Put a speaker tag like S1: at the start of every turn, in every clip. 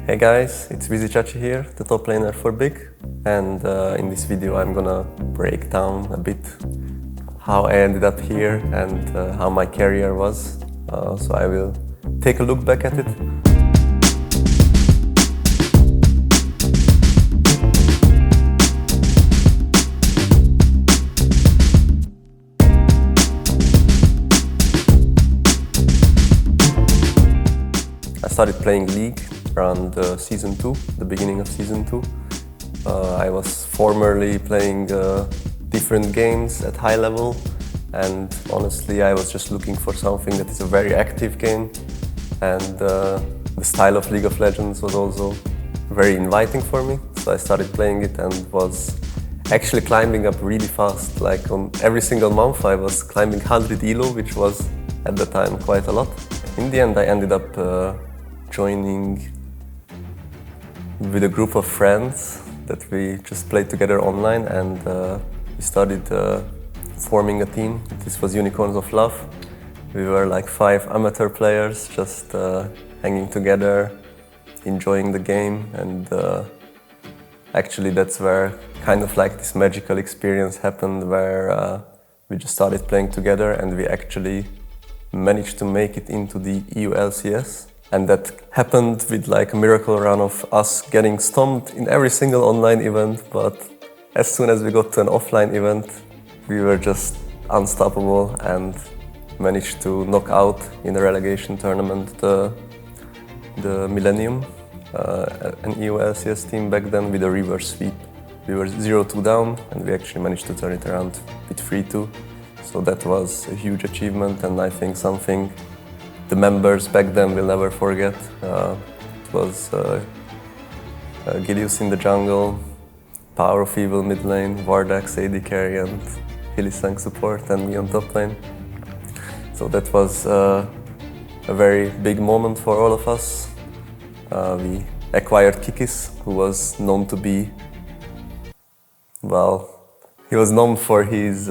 S1: Hey guys, it's Vizicsacsi here, the top laner for Big, and in this video I'm gonna break down a bit how I ended up here and how my career was. So I will take a look back at it. I started playing League around Season 2, the beginning of Season 2. I was formerly playing different games at high level, and honestly I was just looking for something that is a very active game, and the style of League of Legends was also very inviting for me. So I started playing it and was actually climbing up really fast. Like on every single month I was climbing 100 elo, which was at the time quite a lot. In the end I ended up joining with a group of friends that we just played together online, and we started forming a team. This was Unicorns of Love. We were like 5 amateur players just hanging together, enjoying the game, and actually that's where kind of like this magical experience happened, where we just started playing together and we actually managed to make it into the EU LCS. And that happened with like a miracle run of us getting stomped in every single online event, but as soon as we got to an offline event, we were just unstoppable and managed to knock out in a relegation tournament the Millenium, an EU LCS team back then, with a reverse sweep. We were 0-2 down and we actually managed to turn it around with 3-2. So that was a huge achievement, and I think something the members back then will never forget. It was Gideus in the jungle, Power of Evil mid lane, Vardax AD carry, and Hillisang support, and me on top lane. So that was a very big moment for all of us. We acquired Kikis, who was known to be, well, he was known for his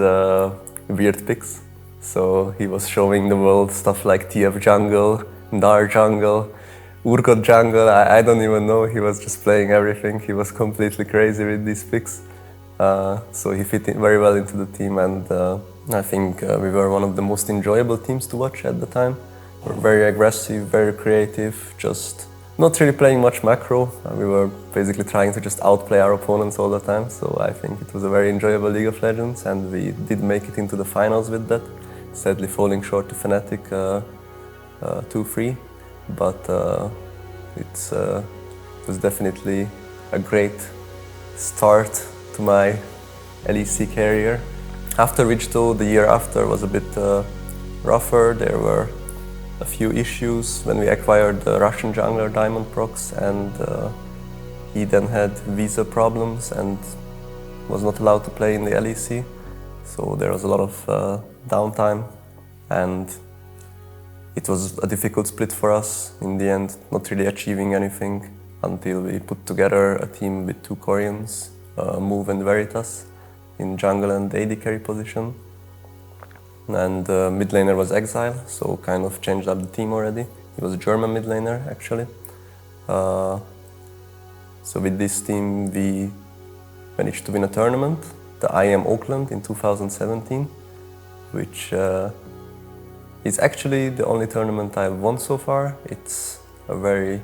S1: weird picks. So he was showing the world stuff like TF jungle, Dar jungle, Urgot jungle, I don't even know. He was just playing everything. He was completely crazy with these picks. So he fit in very well into the team, and I think we were one of the most enjoyable teams to watch at the time. We were very aggressive, very creative, just not really playing much macro. We were basically trying to just outplay our opponents all the time. So I think it was a very enjoyable League of Legends, and we did make it into the finals with that. Sadly falling short to Fnatic 2-3, but it was definitely a great start to my LEC career. After which, though, the year after was a bit rougher. There were a few issues when we acquired the Russian jungler Diamond Prox, and he then had visa problems and was not allowed to play in the LEC. So there was a lot of downtime, and it was a difficult split for us in the end, not really achieving anything until we put together a team with 2 Koreans, Move and Veritas, in jungle and AD carry position. And mid laner was Exile, so kind of changed up the team already. He was a German mid laner actually. So with this team we managed to win a tournament, the IM Oakland in 2017, which is actually the only tournament I've won so far. It's a very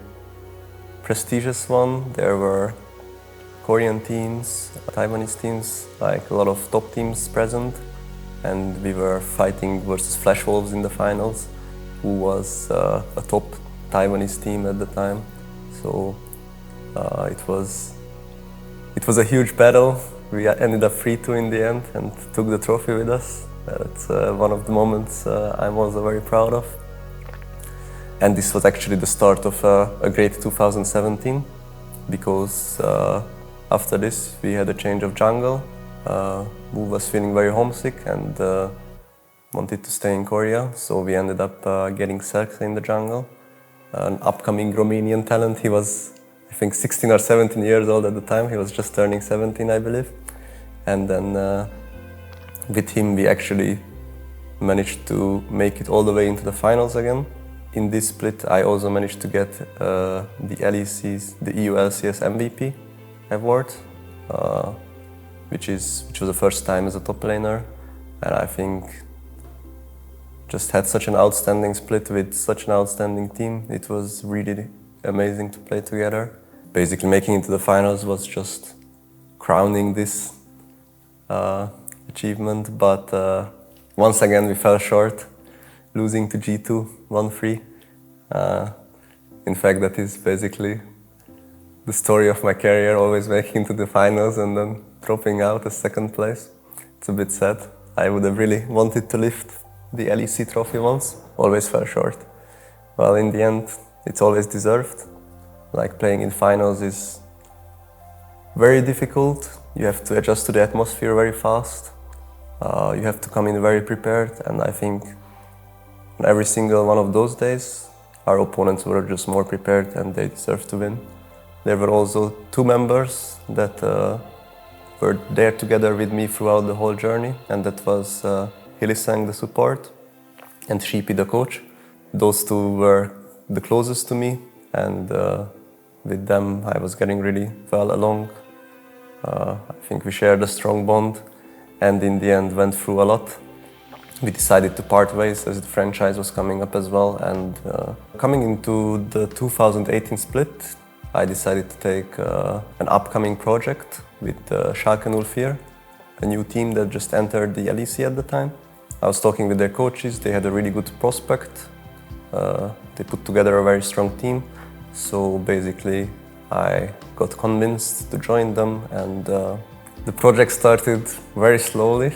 S1: prestigious one. There were Korean teams, Taiwanese teams, like a lot of top teams present, and we were fighting versus Flash Wolves in the finals, who was a top Taiwanese team at the time. So it was a huge battle. We ended up 3-2 in the end and took the trophy with us. That's one of the moments I'm also very proud of. And this was actually the start of a great 2017, because after this we had a change of jungle. Wu was feeling very homesick and wanted to stay in Korea, so we ended up getting Schalke in the jungle, an upcoming Romanian talent. He was, I think, 16 or 17 years old at the time. He was just turning 17, I believe. And then with him we actually managed to make it all the way into the finals again. In this split, I also managed to get the EU LCS MVP award, which was the first time as a top laner, and I think just had such an outstanding split with such an outstanding team. It was really amazing to play together. Basically, making it to the finals was just crowning this achievement, but once again we fell short, losing to G2 1-3. In fact, that is basically the story of my career, always making it to the finals and then dropping out as second place. It's a bit sad. I would have really wanted to lift the LEC trophy once, always fell short. Well, in the end, it's always deserved. Like, playing in finals is very difficult. You have to adjust to the atmosphere very fast. You have to come in very prepared, and I think on every single one of those days, our opponents were just more prepared and they deserved to win. There were also two members that were there together with me throughout the whole journey, and that was Hilisang, the support, and Sheepy, the coach. Those two were the closest to me, and with them I was getting really well along. I think we shared a strong bond, and in the end went through a lot. We decided to part ways as the franchise was coming up as well, and coming into the 2018 split, I decided to take an upcoming project with Schalke 04, a new team that just entered the LEC at the time. I was talking with their coaches, they had a really good prospect. They put together a very strong team, so basically I got convinced to join them, and the project started very slowly.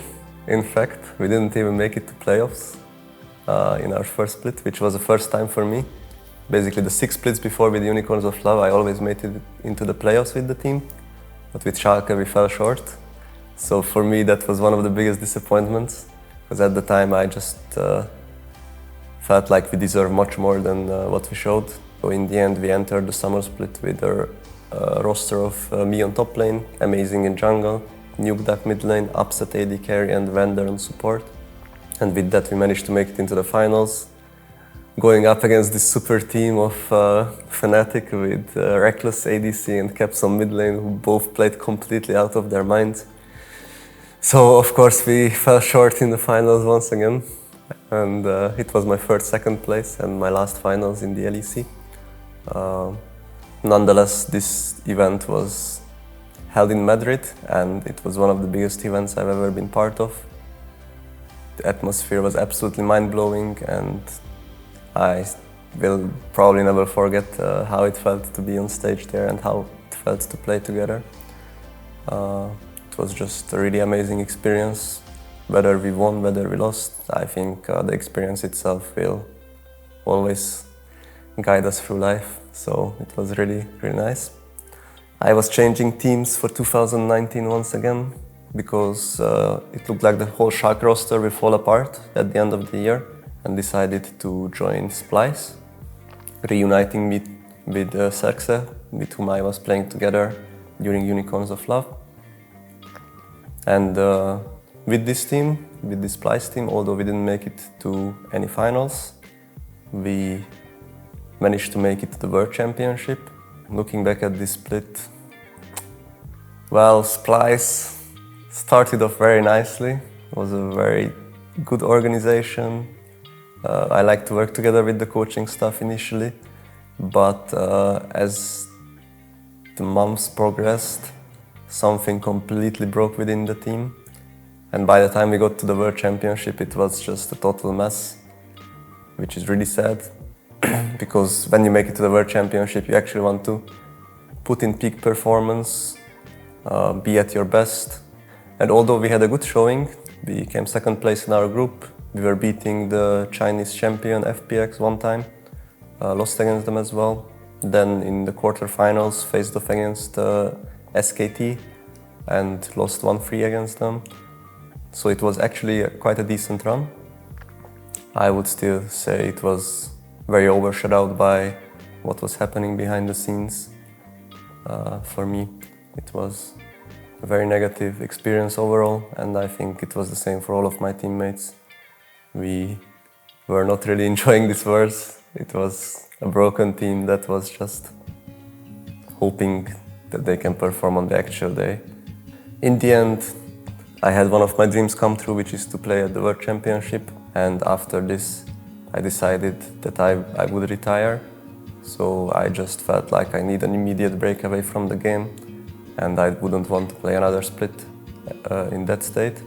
S1: In fact, we didn't even make it to playoffs in our first split, which was the first time for me. Basically, the 6 splits before with Unicorns of Love, I always made it into the playoffs with the team, but with Schalke we fell short. So for me that was one of the biggest disappointments, because at the time I just felt like we deserved much more than what we showed. So in the end we entered the summer split with a roster of me on top lane, amazing in jungle, Nuke that mid lane, upset AD carry and Vander on support. And with that we managed to make it into the finals, going up against this super team of Fnatic with Reckless ADC and Caps on mid lane, who both played completely out of their minds. So of course we fell short in the finals once again, and it was my first second place and my last finals in the LEC. Nonetheless, this event was held in Madrid, and it was one of the biggest events I've ever been part of. The atmosphere was absolutely mind-blowing, and I will probably never forget how it felt to be on stage there and how it felt to play together. It was just a really amazing experience. Whether we won, whether we lost, I think the experience itself will always guide us through life. So it was really, really nice. I was changing teams for 2019 once again, because it looked like the whole Schalke roster will fall apart at the end of the year, and decided to join Splyce, reuniting me with Vizicsacsi, with whom I was playing together during Unicorns of Love. And with this team, with this Splyce team, although we didn't make it to any finals, we managed to make it to the World Championship. Looking back at this split, well, Splyce started off very nicely. It was a very good organization. I like to work together with the coaching staff initially, but as the months progressed, something completely broke within the team. And by the time we got to the World Championship, it was just a total mess, which is really sad. Because when you make it to the World Championship, you actually want to put in peak performance, be at your best. And although we had a good showing, we came second place in our group. We were beating the Chinese champion FPX one time, lost against them as well. Then in the quarterfinals, faced off against SKT and lost 1-3 against them. So it was actually quite a decent run. I would still say it was very overshadowed by what was happening behind the scenes. For me, it was a very negative experience overall, and I think it was the same for all of my teammates. We were not really enjoying this Worlds. It was a broken team that was just hoping that they can perform on the actual day. In the end, I had one of my dreams come true, which is to play at the World Championship. And after this, I decided that I would retire. So I just felt like I need an immediate break away from the game, and I wouldn't want to play another split in that state.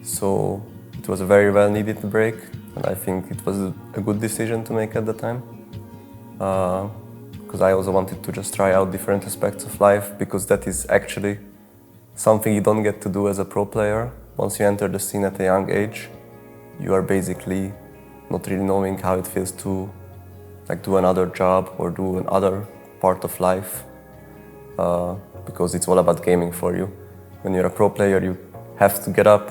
S1: So it was a very well needed break, and I think it was a good decision to make at the time. Because I also wanted to just try out different aspects of life, because that is actually something you don't get to do as a pro player. Once you enter the scene at a young age, you are basically not really knowing how it feels to do another job or do another part of life, because it's all about gaming for you. When you're a pro player, you have to get up,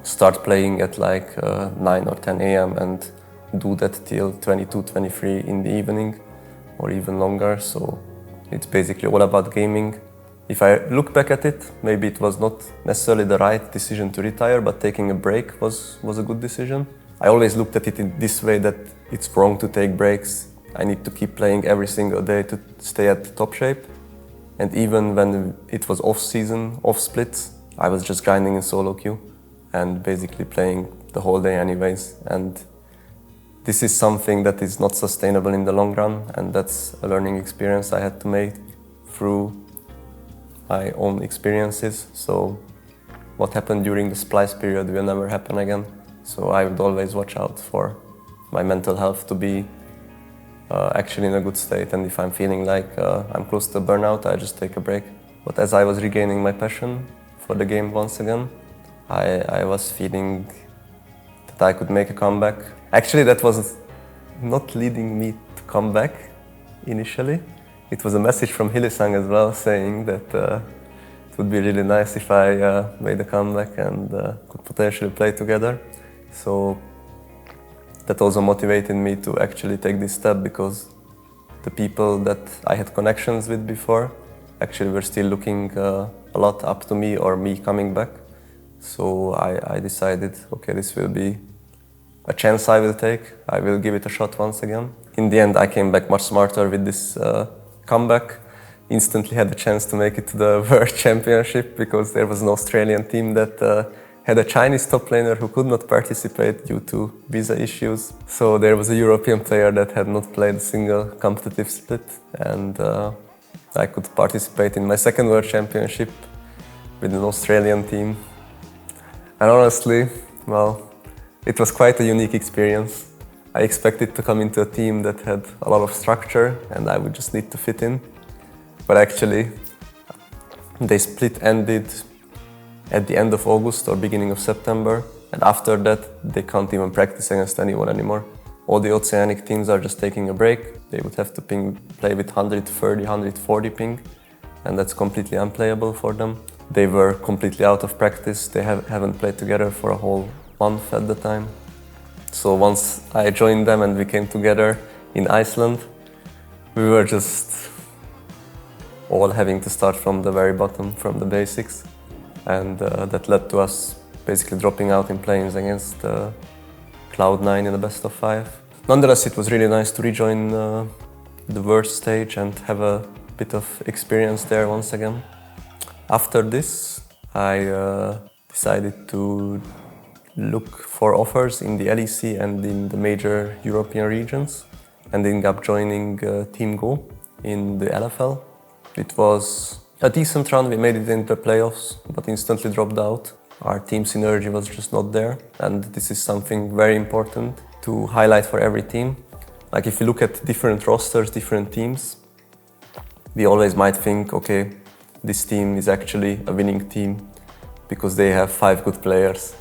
S1: start playing at 9 or 10 a.m. and do that till 22, 23 in the evening or even longer. So it's basically all about gaming. If I look back at it, maybe it was not necessarily the right decision to retire, but taking a break was a good decision. I always looked at it in this way, that it's wrong to take breaks. I need to keep playing every single day to stay at top shape. And even when it was off season, off splits, I was just grinding in solo queue and basically playing the whole day anyways. And this is something that is not sustainable in the long run, and that's a learning experience I had to make through my own experiences. So what happened during the Splyce period will never happen again. So I would always watch out for my mental health to be actually in a good state. And if I'm feeling like I'm close to burnout, I just take a break. But as I was regaining my passion for the game once again, I was feeling that I could make a comeback. Actually, that was not leading me to come back initially. It was a message from Hillesang as well, saying that it would be really nice if I made a comeback and could potentially play together. So that also motivated me to actually take this step, because the people that I had connections with before actually were still looking a lot up to me or me coming back. So I decided, okay, this will be a chance I will take. I will give it a shot once again. In the end, I came back much smarter with this comeback. Instantly had a chance to make it to the World Championship, because there was an Australian team that had a Chinese top laner who could not participate due to visa issues. So there was a European player that had not played a single competitive split, and I could participate in my second World Championship with an Australian team. And honestly, well, it was quite a unique experience. I expected to come into a team that had a lot of structure and I would just need to fit in. But actually, the split ended at the end of August or beginning of September, and after that they can't even practice against anyone anymore. All the oceanic teams are just taking a break. They would have to play with 130, 140 ping, and that's completely unplayable for them. They were completely out of practice. They haven't played together for a whole month at the time. So once I joined them and we came together in Iceland, we were just all having to start from the very bottom, from the basics. And that led to us basically dropping out in planes against Cloud9 in the best of 5. Nonetheless, it was really nice to rejoin the world stage and have a bit of experience there once again. After this, I decided to look for offers in the LEC and in the major European regions, and ended up joining Team Go in the LFL. It was a decent run. We made it into the playoffs, but instantly dropped out. Our team synergy was just not there, and this is something very important to highlight for every team. Like, if you look at different rosters, different teams, we always might think, okay, this team is actually a winning team because they have 5 good players.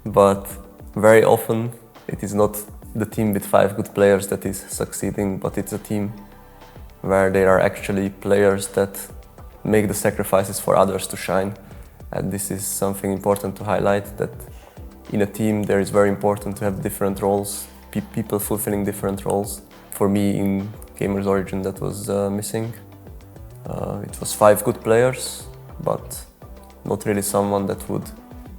S1: But very often it is not the team with 5 good players that is succeeding, but it's a team where there are actually players that make the sacrifices for others to shine. And this is something important to highlight, that in a team there is very important to have different roles, people fulfilling different roles. For me, in Gamers Origin, that was missing. It was 5 good players, but not really someone that would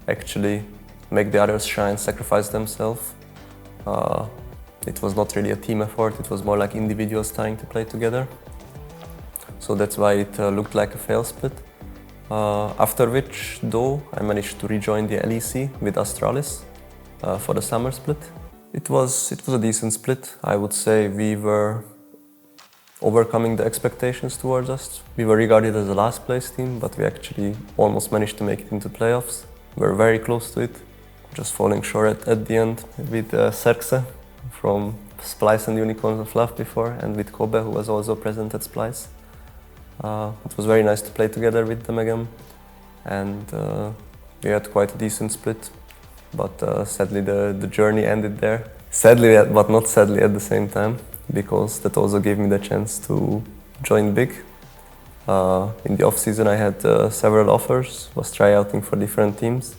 S1: actually make the others shine, sacrifice themselves. It was not really a team effort, it was more like individuals trying to play together. So that's why it looked like a fail split. After which, though, I managed to rejoin the LEC with Astralis for the summer split. It was a decent split. I would say we were overcoming the expectations towards us. We were regarded as a last place team, but we actually almost managed to make it into playoffs. We were very close to it, just falling short at the end with Schalke from Splyce and Unicorns of Love before, and with Kobe, who was also present at Splyce. It was very nice to play together with them again, and we had quite a decent split, but sadly the journey ended there. Sadly, but not sadly at the same time, because that also gave me the chance to join Big. In the off-season I had several offers, was tryouting for different teams,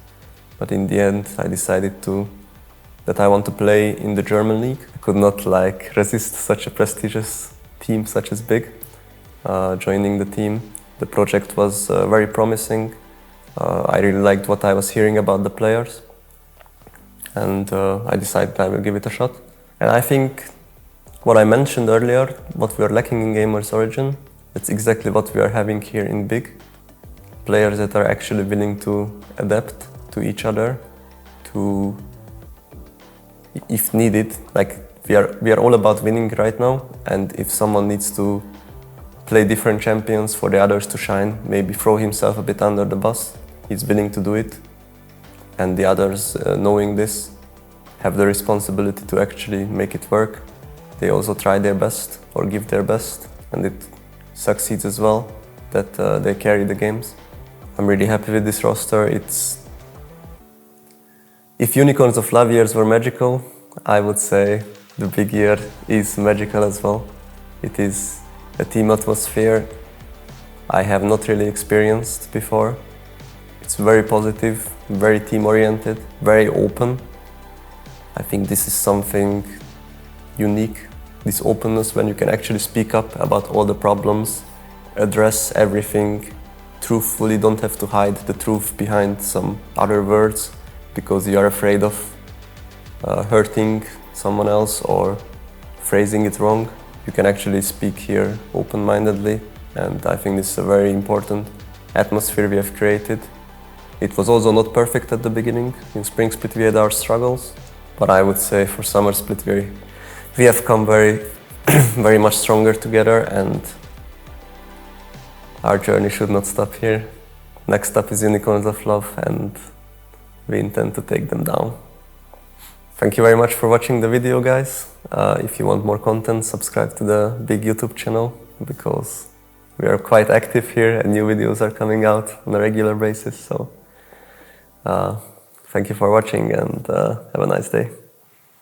S1: but in the end I decided that I want to play in the German league. I could not resist such a prestigious team such as Big. Joining the team, the project was very promising. I really liked what I was hearing about the players, and I decided I will give it a shot. And I think what I mentioned earlier, what we are lacking in Gamers Origin, that's exactly what we are having here in Big. Players that are actually willing to adapt to each other, to, if needed, we are all about winning right now, and if someone needs to play different champions for the others to shine, maybe throw himself a bit under the bus, he's willing to do it. And the others, knowing this, have the responsibility to actually make it work. They also try their best or give their best, and it succeeds as well, that they carry the games. I'm really happy with this roster. If Unicorns of Love years were magical, I would say the Big year is magical as well. It is a team atmosphere I have not really experienced before. It's very positive, very team-oriented, very open. I think this is something unique, this openness when you can actually speak up about all the problems, address everything truthfully, don't have to hide the truth behind some other words because you are afraid of hurting someone else or phrasing it wrong. You can actually speak here open-mindedly, and I think this is a very important atmosphere we have created. It was also not perfect at the beginning. In Spring Split we had our struggles, but I would say for Summer Split we have come very, very much stronger together, and our journey should not stop here. Next up is Unicorns of Love, and we intend to take them down. Thank you very much for watching the video, guys. If you want more content, subscribe to the Big YouTube channel, because we are quite active here and new videos are coming out on a regular basis. So thank you for watching, and have a nice day.